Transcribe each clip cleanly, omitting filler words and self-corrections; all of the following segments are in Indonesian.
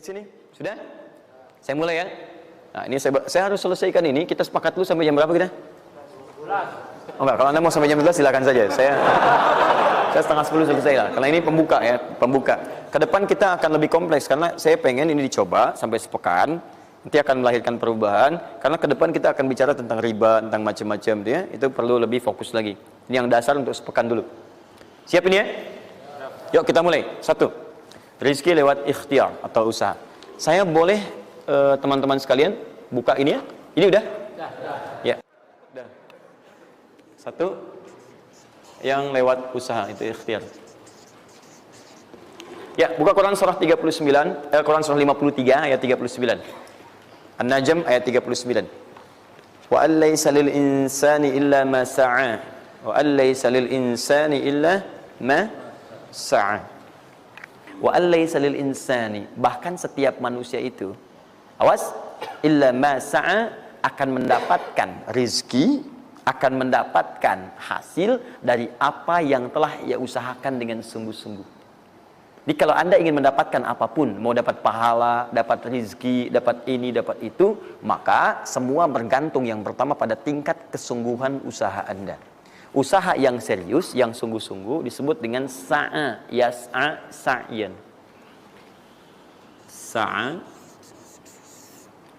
Lihat sini, sudah? Saya mulai ya. Nah, ini saya harus selesaikan ini. Kita sepakat dulu sampai jam berapa kita? 11. Oh enggak, kalau Anda mau sampai jam 11 silakan saja. Saya setengah 10 selesai lah. Karena ini pembuka ya, pembuka. Ke depan kita akan lebih kompleks karena saya pengen ini dicoba sampai sepekan. Nanti akan melahirkan perubahan. Karena ke depan kita akan bicara tentang riba, tentang macam-macam ya. Itu perlu lebih fokus lagi. Ini yang dasar untuk sepekan dulu. Siap ini ya? Yuk kita mulai. 1. Rizki lewat ikhtiar atau usaha. Saya boleh teman-teman sekalian buka ini ya? Ini udah? Ya. Udah. 1 yang lewat usaha itu ikhtiar. Ya, buka Quran surah 39, Quran surah 53 ayat 39. An-Najm ayat 39. Wa allaysa lil insani illa ma sa'a. Wa allaysa lil insani illa ma sa'a. Wa allaysa lil insani, bahkan setiap manusia itu, awas, illa ma sa'a, akan mendapatkan rizki, akan mendapatkan hasil dari apa yang telah ia usahakan dengan sungguh-sungguh. Jadi kalau Anda ingin mendapatkan apapun, mau dapat pahala, dapat rizki, dapat ini, dapat itu, maka semua bergantung yang pertama pada tingkat kesungguhan usaha Anda. Usaha yang serius, yang sungguh-sungguh disebut dengan sa'a, yas'a, sa'yan. Sa'a,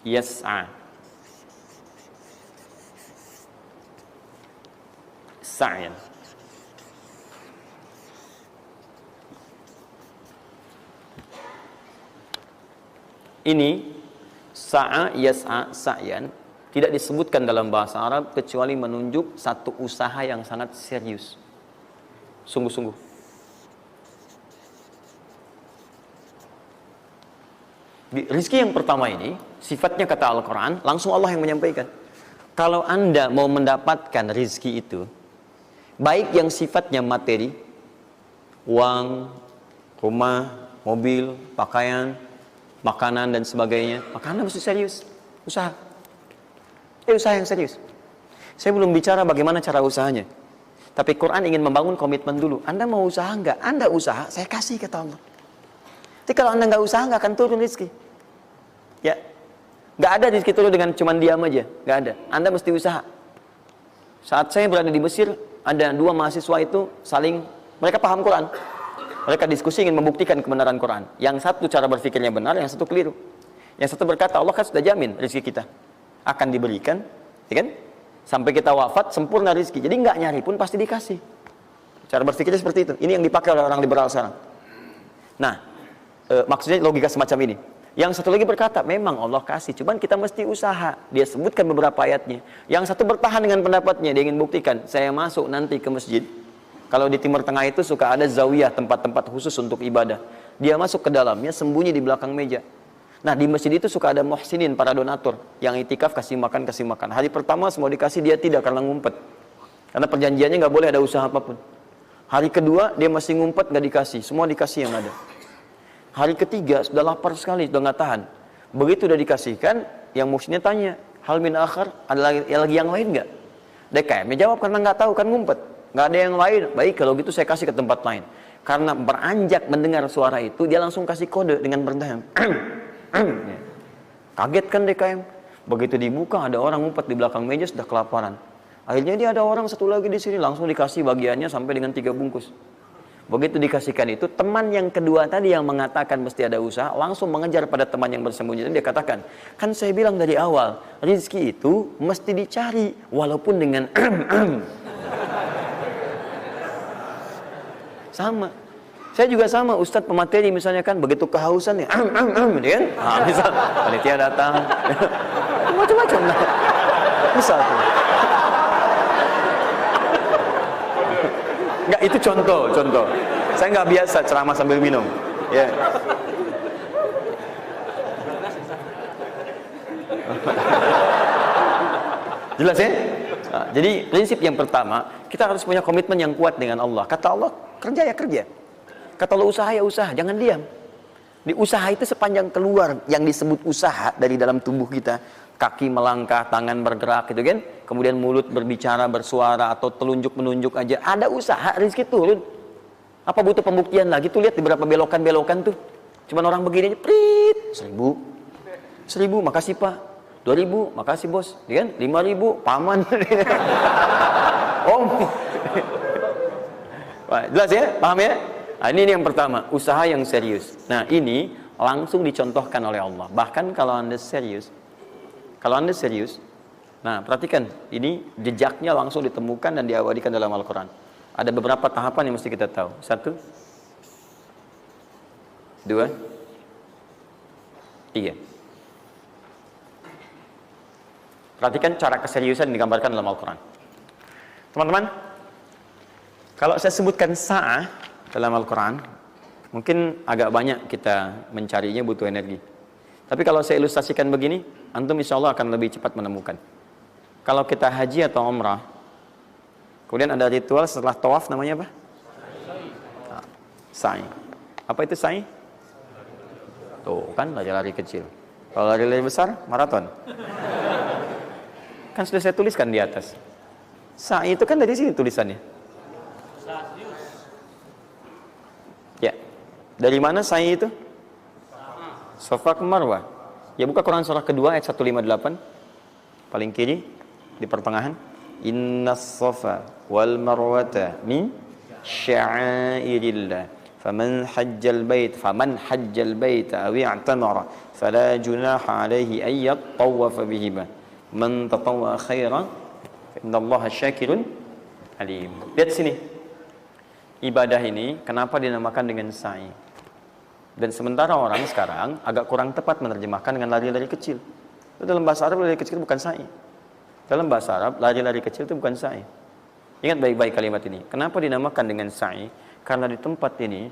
yas'a, sa'yan. Ini sa'a, yas'a, sa'yan tidak disebutkan dalam bahasa Arab kecuali menunjuk satu usaha yang sangat serius, sungguh-sungguh. Di rizki yang pertama ini sifatnya kata Al-Quran, langsung Allah yang menyampaikan. Kalau Anda mau mendapatkan rizki itu, baik yang sifatnya materi, uang, rumah, mobil, pakaian, makanan dan sebagainya, maka Anda mesti serius usaha. Usaha yang serius. Saya belum bicara bagaimana cara usahanya, tapi Quran ingin membangun komitmen dulu. Anda mau usaha enggak? Anda usaha, saya kasih kata Allah. Jadi kalau Anda enggak usaha, enggak akan turun rezeki. Ya, enggak ada rezeki turun dengan cuman diam aja, enggak ada. Anda mesti usaha. Saat saya berada di Mesir, ada 2 mahasiswa itu saling, mereka paham Quran. Mereka diskusi ingin membuktikan kebenaran Quran. Yang satu cara berpikirnya benar, yang satu keliru. Yang satu berkata, Allah kan sudah jamin rezeki kita akan diberikan, ya kan? Sampai kita wafat sempurna rezeki. Jadi nggak nyari pun pasti dikasih. Cara berpikirnya seperti itu. Ini yang dipakai oleh orang liberal sekarang. Nah, maksudnya logika semacam ini. Yang satu lagi berkata, memang Allah kasih, cuman kita mesti usaha. Dia sebutkan beberapa ayatnya. Yang satu bertahan dengan pendapatnya, dia ingin buktikan, saya masuk nanti ke masjid. Kalau di Timur Tengah itu suka ada zawiyah, tempat-tempat khusus untuk ibadah. Dia masuk ke dalamnya, sembunyi di belakang meja. Nah, di masjid itu suka ada muhsinin, para donatur yang itikaf, kasih makan. Hari pertama semua dikasih, dia tidak, karena ngumpet. Karena perjanjiannya nggak boleh ada usaha apapun. Hari kedua dia masih ngumpet, nggak dikasih, semua dikasih yang ada. Hari ketiga sudah lapar sekali, sudah nggak tahan. Begitu udah dikasihkan, yang muhsinnya tanya, hal min akhar, ada lagi yang lain nggak? DKM jawab karena nggak tahu, kan ngumpet, nggak ada yang lain. Baik, kalau gitu saya kasih ke tempat lain. Karena beranjak mendengar suara itu, dia langsung kasih kode dengan berdaham. Kaget kan DKM. Begitu dibuka ada orang ngumpet di belakang meja, sudah kelaparan. Akhirnya dia ada orang satu lagi di sini, langsung dikasih bagiannya sampai dengan 3 bungkus. Begitu dikasihkan itu, teman yang kedua tadi yang mengatakan mesti ada usaha langsung mengejar pada teman yang bersembunyi. Dan dia katakan, kan saya bilang dari awal, rezeki itu mesti dicari walaupun dengan sama. Saya juga sama, Ustadz pemateri misalnya kan, begitu kehausan ya, dia kan, misal panitia datang, macam-macam lah, misal tuh. Enggak, itu contoh. Saya nggak biasa ceramah sambil minum, ya. Jelas ya? Nah, jadi prinsip yang pertama, kita harus punya komitmen yang kuat dengan Allah. Kata Allah, kerja ya kerja. Kata Allah, usaha ya usaha, jangan diam. Di usaha itu sepanjang keluar yang disebut usaha dari dalam tubuh kita, kaki melangkah, tangan bergerak gitu kan, kemudian mulut berbicara, bersuara, atau telunjuk menunjuk aja, ada usaha, rezeki turun. Apa butuh pembuktian lagi? Tuh lihat di beberapa belokan-belokan tuh, cuman orang begini aja, prit, 1.000. 1.000, makasih Pak. 2.000, makasih bos. Ya kan? 5.000, paman. Om. Jelas ya? Paham ya? Nah, ini yang pertama, usaha yang serius. Nah, ini langsung dicontohkan oleh Allah. Bahkan kalau Anda serius, nah perhatikan, ini jejaknya langsung ditemukan dan diabadikan dalam Al-Quran. Ada beberapa tahapan yang mesti kita tahu. 1, 2, 3. Perhatikan cara keseriusan yang digambarkan dalam Al-Quran. Teman-teman, kalau saya sebutkan sa'ah dalam Al-Quran, mungkin agak banyak kita mencarinya, butuh energi. Tapi kalau saya ilustrasikan begini, antum insya Allah akan lebih cepat menemukan. Kalau kita haji atau umrah, kemudian ada ritual setelah tawaf, namanya apa? Sa'i. Apa itu sa'i? Tuh kan, lari-lari kecil. Kalau lari-lari besar, maraton. Kan sudah saya tuliskan di atas. Sa'i itu kan dari sini tulisannya. Ya. Dari mana sa'i itu? Safa ke Marwah. Ya, buka Quran surah kedua ayat 158. Paling kiri di pertengahan. Innas safa wal marwata min sya'airillah. Faman hajjal bait aw i'tamara fala junaha alaihi ay yattawafa bihima. Man tatawwa khairan innallaha syakirun alim. Lihat sini. Ibadah ini kenapa dinamakan dengan sa'i? Dan sementara orang sekarang agak kurang tepat menerjemahkan dengan lari-lari kecil. Dalam bahasa Arab lari kecil bukan sa'i. Dalam bahasa Arab lari-lari kecil itu bukan sa'i. Ingat baik-baik kalimat ini. Kenapa dinamakan dengan sa'i? Karena di tempat ini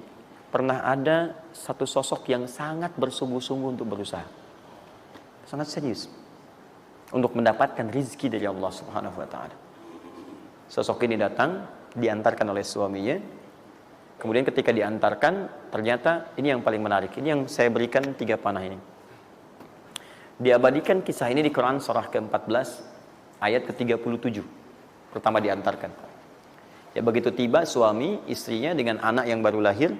pernah ada satu sosok yang sangat bersungguh-sungguh untuk berusaha. Sangat serius. Untuk mendapatkan rizki dari Allah Subhanahu wa ta'ala. Sosok ini datang, diantarkan oleh suaminya. Kemudian ketika diantarkan, ternyata ini yang paling menarik. Ini yang saya berikan 3 panah ini. Diabadikan kisah ini di Quran surah ke-14 ayat ke-37. Pertama diantarkan. Ya, begitu tiba suami, istrinya dengan anak yang baru lahir,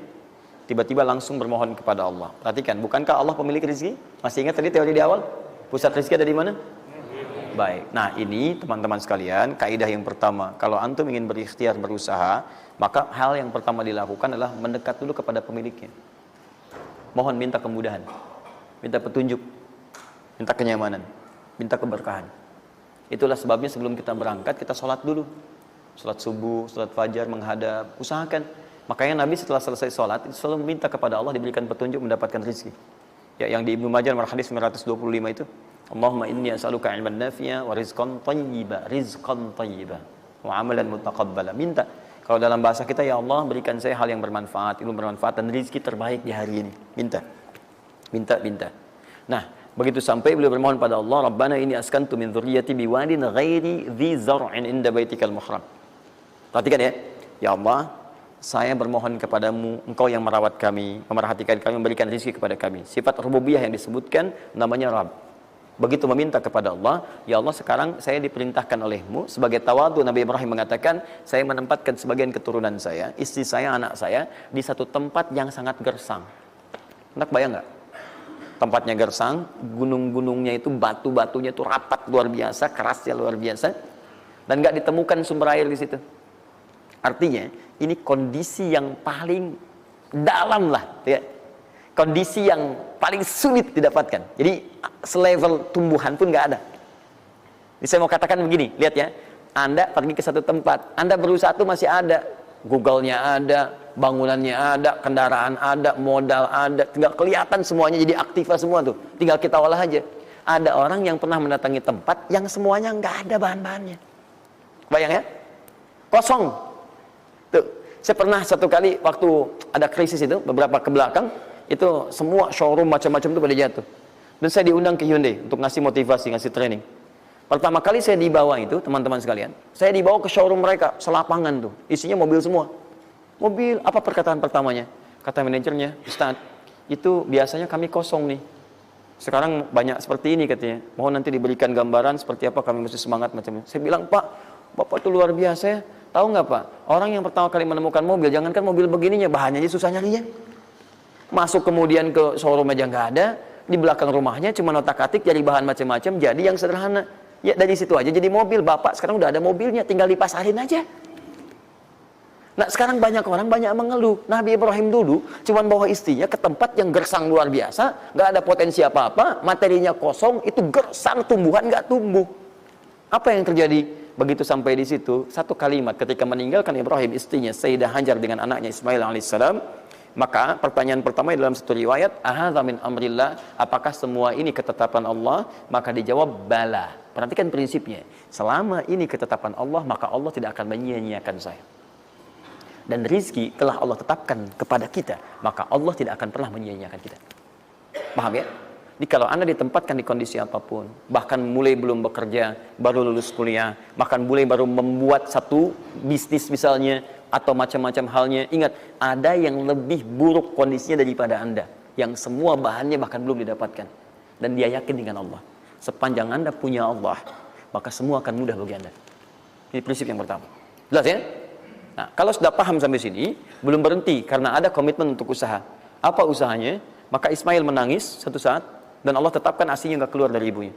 tiba-tiba langsung bermohon kepada Allah. Perhatikan, bukankah Allah pemilik rezeki? Masih ingat tadi teori di awal? Pusat rezeki ada di mana? Baik. Nah, ini teman-teman sekalian, kaidah yang pertama. Kalau antum ingin berikhtiar berusaha, maka hal yang pertama dilakukan adalah mendekat dulu kepada pemiliknya. Mohon minta kemudahan, minta petunjuk, minta kenyamanan, minta keberkahan. Itulah sebabnya sebelum kita berangkat, kita sholat dulu. Sholat subuh, sholat fajar, menghadap, usahakan. Makanya Nabi setelah selesai sholat, selalu minta kepada Allah diberikan petunjuk mendapatkan rezeki. Ya, yang di Ibnu Majah nomor hadis 925 itu, Allahumma inni as'aluka ilman nafi'a wa rizqan thayyiba wa amalan mutaqabbala. Minta. Kalau dalam bahasa kita, ya Allah berikan saya hal yang bermanfaat, ilmu bermanfaat dan rezeki terbaik di hari ini. Minta. Nah, begitu sampai beliau bermohon pada Allah, Rabbana inni askantu min dzurriyyati biwadin ghairi dzi zar'in inda baitikal muhram. Perhatikan ya. Ya Allah, saya bermohon kepadamu, Engkau yang merawat kami, memerhatikan kami, memberikan rezeki kepada kami. Sifat rububiyah yang disebutkan namanya Rabb. Begitu meminta kepada Allah, ya Allah sekarang saya diperintahkan olehmu sebagai tawadu. Nabi Ibrahim mengatakan, saya menempatkan sebagian keturunan saya, istri saya, anak saya di satu tempat yang sangat gersang. Enak bayang nggak? Tempatnya gersang, gunung-gunungnya itu, batu-batunya itu rapat luar biasa, kerasnya luar biasa, dan nggak ditemukan sumber air di situ. Artinya ini kondisi yang paling dalam lah, ya. Kondisi yang paling sulit didapatkan. Jadi selevel tumbuhan pun nggak ada. Jadi saya mau katakan begini, lihat ya. Anda pergi ke satu tempat, Anda berusaha tuh masih ada, Google-nya ada, bangunannya ada, kendaraan ada, modal ada, tinggal kelihatan semuanya jadi aktiva semua tuh. Tinggal kita olah aja. Ada orang yang pernah mendatangi tempat yang semuanya nggak ada bahan-bahannya. Bayang ya? Kosong. Tuh, saya pernah satu kali waktu ada krisis itu, beberapa ke belakang, itu semua showroom macam-macam itu pada jatuh. Dan saya diundang ke Hyundai untuk ngasih motivasi, ngasih training. Pertama kali saya dibawa itu, teman-teman sekalian, saya dibawa ke showroom mereka, selapangan tuh, isinya mobil semua. Mobil, apa perkataan pertamanya? Kata manajernya, Ustaz, itu biasanya kami kosong nih. Sekarang banyak seperti ini katanya. Mohon nanti diberikan gambaran seperti apa kami mesti semangat macamnya. Saya bilang, Pak, Bapak itu luar biasa ya. Tahu nggak Pak, orang yang pertama kali menemukan mobil, jangankan mobil begininya, bahannya aja susah nyarinya. Masuk kemudian ke showroom aja nggak ada, Di belakang rumahnya cuma otak-atik dari bahan macam-macam, jadi yang sederhana. Ya dari situ aja jadi mobil. Bapak sekarang udah ada mobilnya, tinggal dipasarin aja. Nah sekarang banyak orang banyak mengeluh. Nabi Ibrahim dulu cuma bawa istrinya ke tempat yang gersang luar biasa, nggak ada potensi apa-apa, materinya kosong, itu gersang, tumbuhan nggak tumbuh. Apa yang terjadi? Begitu sampai di situ, satu kalimat ketika meninggalkan Ibrahim istrinya Sayyidah Hajar dengan anaknya Ismail alaihissalam, maka pertanyaan pertama dalam satu riwayat, ahadza min amrillah, apakah semua ini ketetapan Allah? Maka dijawab bala. Perhatikan prinsipnya, selama ini ketetapan Allah, maka Allah tidak akan menyia-nyiakan saya. Dan rizki telah Allah tetapkan kepada kita, maka Allah tidak akan pernah menyia-nyiakan kita. Paham ya? Jadi kalau Anda ditempatkan di kondisi apapun, bahkan mulai belum bekerja, baru lulus kuliah, bahkan mulai baru membuat satu bisnis misalnya, atau macam-macam halnya, ingat, ada yang lebih buruk kondisinya daripada Anda, yang semua bahannya bahkan belum didapatkan. Dan dia yakin dengan Allah. Sepanjang Anda punya Allah, maka semua akan mudah bagi Anda. Ini prinsip yang pertama. Jelas ya? Nah, kalau sudah paham sampai sini, belum berhenti karena ada komitmen untuk usaha. Apa usahanya? Maka Ismail menangis satu saat dan Allah tetapkan ASInya nggak keluar dari ibunya.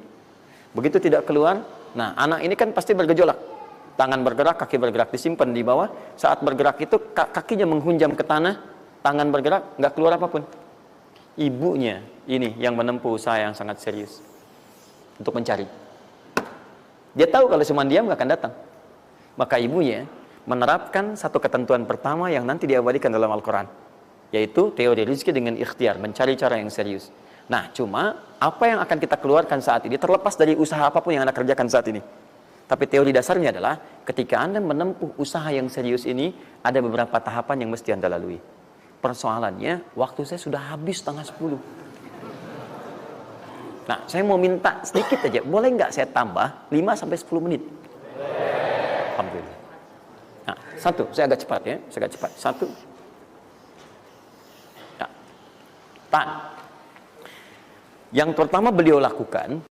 Begitu tidak keluar, nah anak ini kan pasti bergejolak. Tangan bergerak, kaki bergerak, disimpan di bawah. Saat bergerak itu kakinya menghunjam ke tanah, tangan bergerak, nggak keluar apapun. Ibunya ini yang menempuh usaha yang sangat serius untuk mencari. Dia tahu kalau cuma diam nggak akan datang. Maka ibunya menerapkan satu ketentuan pertama yang nanti diabadikan dalam Al-Quran, yaitu teori rizki dengan ikhtiar, mencari cara yang serius. Nah, cuma apa yang akan kita keluarkan saat ini terlepas dari usaha apapun yang Anda kerjakan saat ini. Tapi teori dasarnya adalah ketika Anda menempuh usaha yang serius ini, ada beberapa tahapan yang mesti Anda lalui. Persoalannya, waktu saya sudah habis 9:30. Nah, saya mau minta sedikit aja, boleh nggak saya tambah 5-10 menit? Alhamdulillah. Nah, satu, saya agak cepat ya, saya agak cepat. Satu. Ya. Yang pertama beliau lakukan